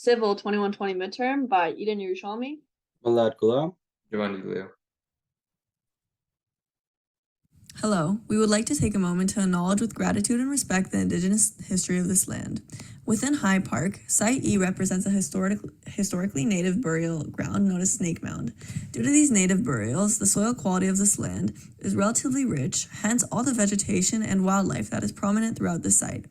Civil 2120 midterm by Eden Yerushalmi. Malad Gulam. Giovanni Leo. Hello, we would like to take a moment to acknowledge with gratitude and respect the Indigenous history of this land. Within High Park, Site E represents a historically native burial ground known as Snake Mound. Due to these native burials, the soil quality of this land is relatively rich, hence all the vegetation and wildlife that is prominent throughout the site.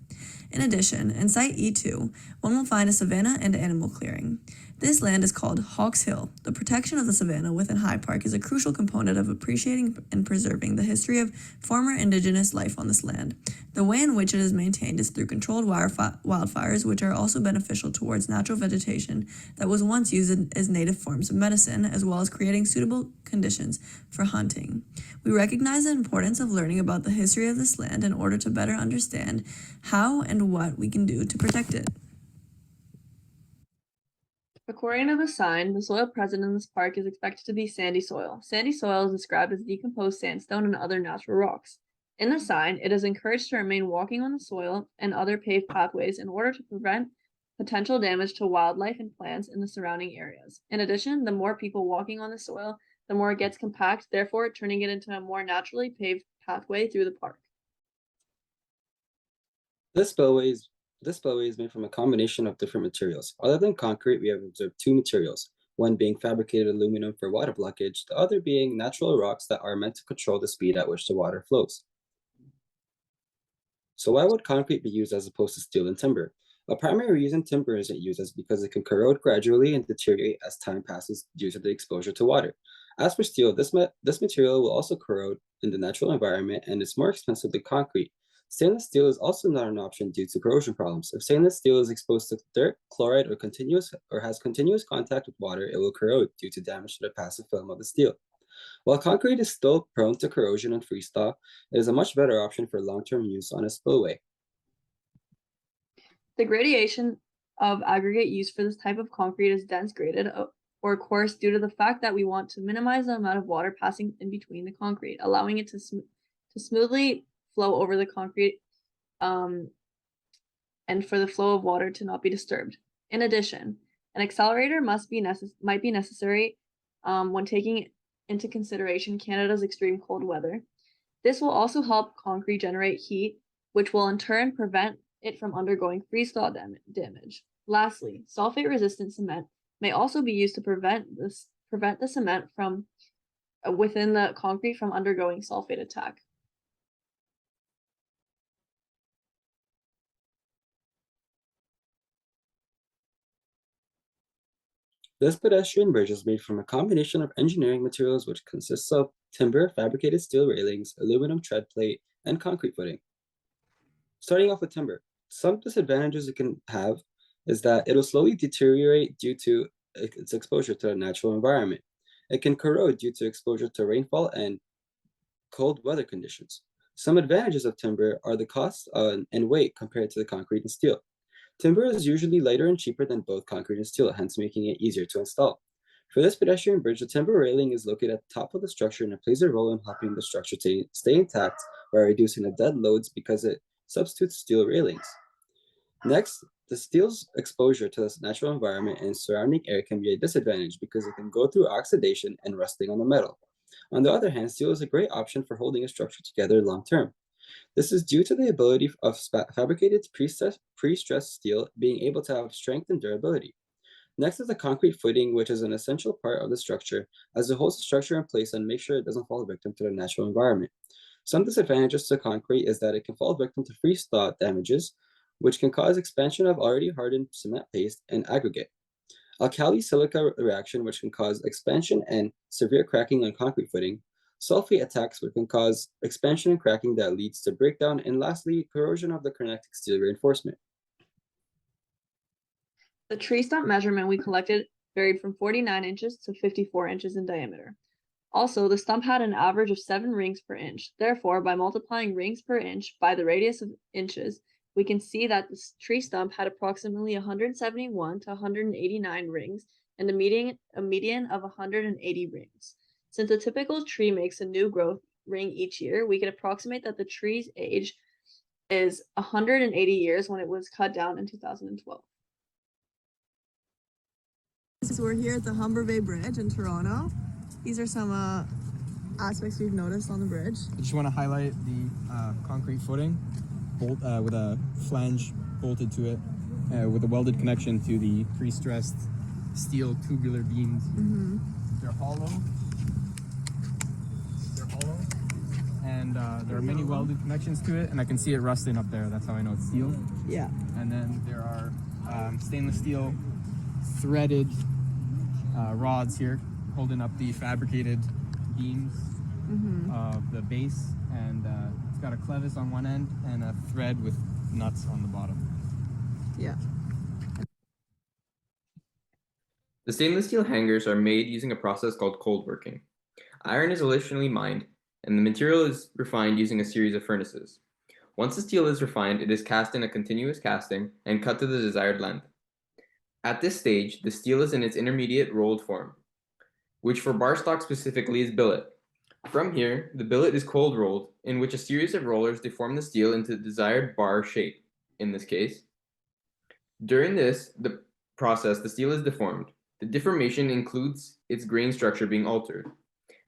In addition, in Site E2, one will find a savanna and animal clearing. This land is called Hawks Hill. The protection of the savanna within High Park is a crucial component of appreciating and preserving the history of former Indigenous life on this land. The way in which it is maintained is through controlled wildfires, which are also beneficial towards natural vegetation that was once used as native forms of medicine, as well as creating suitable conditions for hunting. We recognize the importance of learning about the history of this land in order to better understand how and what we can do to protect it. According to the sign, the soil present in this park is expected to be sandy soil. Sandy soil is described as decomposed sandstone and other natural rocks. In the sign, it is encouraged to remain walking on the soil and other paved pathways in order to prevent potential damage to wildlife and plants in the surrounding areas. In addition, the more people walking on the soil, the more it gets compact, therefore turning it into a more naturally paved pathway through the park. This spillway is made from a combination of different materials. Other than concrete, we have observed two materials, one being fabricated aluminum for water blockage, the other being natural rocks that are meant to control the speed at which the water flows. So why would concrete be used as opposed to steel and timber? A primary reason timber isn't used is because it can corrode gradually and deteriorate as time passes due to the exposure to water. As for steel, this material will also corrode in the natural environment and is more expensive than concrete. Stainless steel is also not an option due to corrosion problems. If stainless steel is exposed to dirt, chloride, or has continuous contact with water, it will corrode due to damage to the passive film of the steel. While concrete is still prone to corrosion and freeze-thaw, it is a much better option for long-term use on a spillway. The gradation of aggregate used for this type of concrete is dense graded or coarse due to the fact that we want to minimize the amount of water passing in between the concrete, allowing it to smoothly flow over the concrete and for the flow of water to not be disturbed. In addition, an accelerator might be necessary when taking into consideration Canada's extreme cold weather. This will also help concrete generate heat, which will in turn prevent it from undergoing freeze-thaw damage. Lastly, sulfate-resistant cement may also be used to prevent the cement from within the concrete from undergoing sulfate attack. This pedestrian bridge is made from a combination of engineering materials which consists of timber, fabricated steel railings, aluminum tread plate, and concrete footing. Starting off with timber, some disadvantages it can have is that it'll slowly deteriorate due to its exposure to the natural environment. It can corrode due to exposure to rainfall and cold weather conditions. Some advantages of timber are the cost and weight compared to the concrete and steel. Timber is usually lighter and cheaper than both concrete and steel, hence making it easier to install. For this pedestrian bridge, the timber railing is located at the top of the structure and it plays a role in helping the structure to stay intact by reducing the dead loads because it substitutes steel railings. Next, the steel's exposure to the natural environment and surrounding air can be a disadvantage because it can go through oxidation and rusting on the metal. On the other hand, steel is a great option for holding a structure together long term. This is due to the ability of fabricated pre-stressed steel being able to have strength and durability. Next is the concrete footing, which is an essential part of the structure, as it holds the structure in place and makes sure it doesn't fall victim to the natural environment. Some disadvantages to concrete is that it can fall victim to freeze-thaw damages, which can cause expansion of already hardened cement paste and aggregate. Alkali-silica reaction, which can cause expansion and severe cracking on concrete footing. Sulfate attacks, which can cause expansion and cracking that leads to breakdown, and lastly, corrosion of the connecting steel reinforcement. The tree stump measurement we collected varied from 49 inches to 54 inches in diameter. Also, the stump had an average of 7 rings per inch. Therefore, by multiplying rings per inch by the radius of inches, we can see that this tree stump had approximately 171 to 189 rings and a median of 180 rings. Since a typical tree makes a new growth ring each year, we can approximate that the tree's age is 180 years when it was cut down in 2012. So we're here at the Humber Bay Bridge in Toronto. These are some aspects we've noticed on the bridge. I just want to highlight the concrete footing with a flange bolted to it with a welded connection to the pre-stressed steel tubular beams. They're hollow. And there are many welded connections to it, and I can see it rusting up there. That's how I know it's steel. Yeah. And then there are stainless steel threaded rods here holding up the fabricated beams of the base, and it's got a clevis on one end and a thread with nuts on the bottom. Yeah. The stainless steel hangers are made using a process called cold working. Iron is initially mined, and the material is refined using a series of furnaces. Once the steel is refined, it is cast in a continuous casting and cut to the desired length. At this stage, the steel is in its intermediate rolled form, which for bar stock specifically is billet. From here, the billet is cold rolled, in which a series of rollers deform the steel into the desired bar shape, in this case. During the process, the steel is deformed. The deformation includes its grain structure being altered,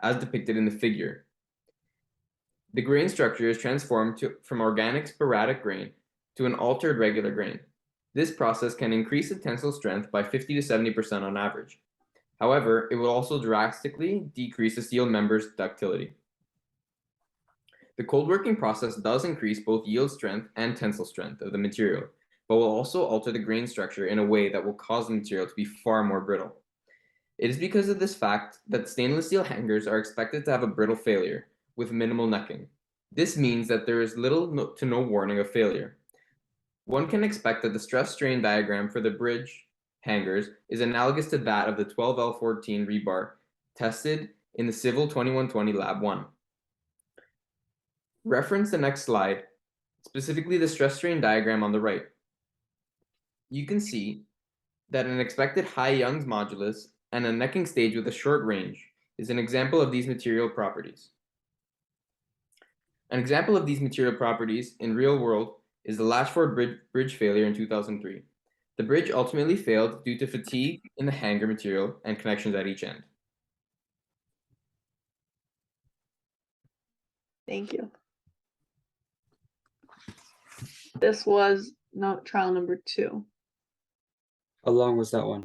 as depicted in the figure. The grain structure is transformed from organic sporadic grain to an altered regular grain. This process can increase the tensile strength by 50 to 70% on average. However, it will also drastically decrease the steel member's ductility. The cold working process does increase both yield strength and tensile strength of the material, but will also alter the grain structure in a way that will cause the material to be far more brittle. It is because of this fact that stainless steel hangers are expected to have a brittle failure with minimal necking. This means that there is little to no warning of failure. One can expect that the stress strain diagram for the bridge hangers is analogous to that of the 12L14 rebar tested in the Civil 2120 Lab 1. Reference the next slide, specifically the stress strain diagram on the right. You can see that an expected high Young's modulus and a necking stage with a short range is an example of these material properties. An example of these material properties in real world is the Latchford bridge failure in 2003. The bridge ultimately failed due to fatigue in the hanger material and connections at each end. Thank you. This was trial number 2. How long was that one?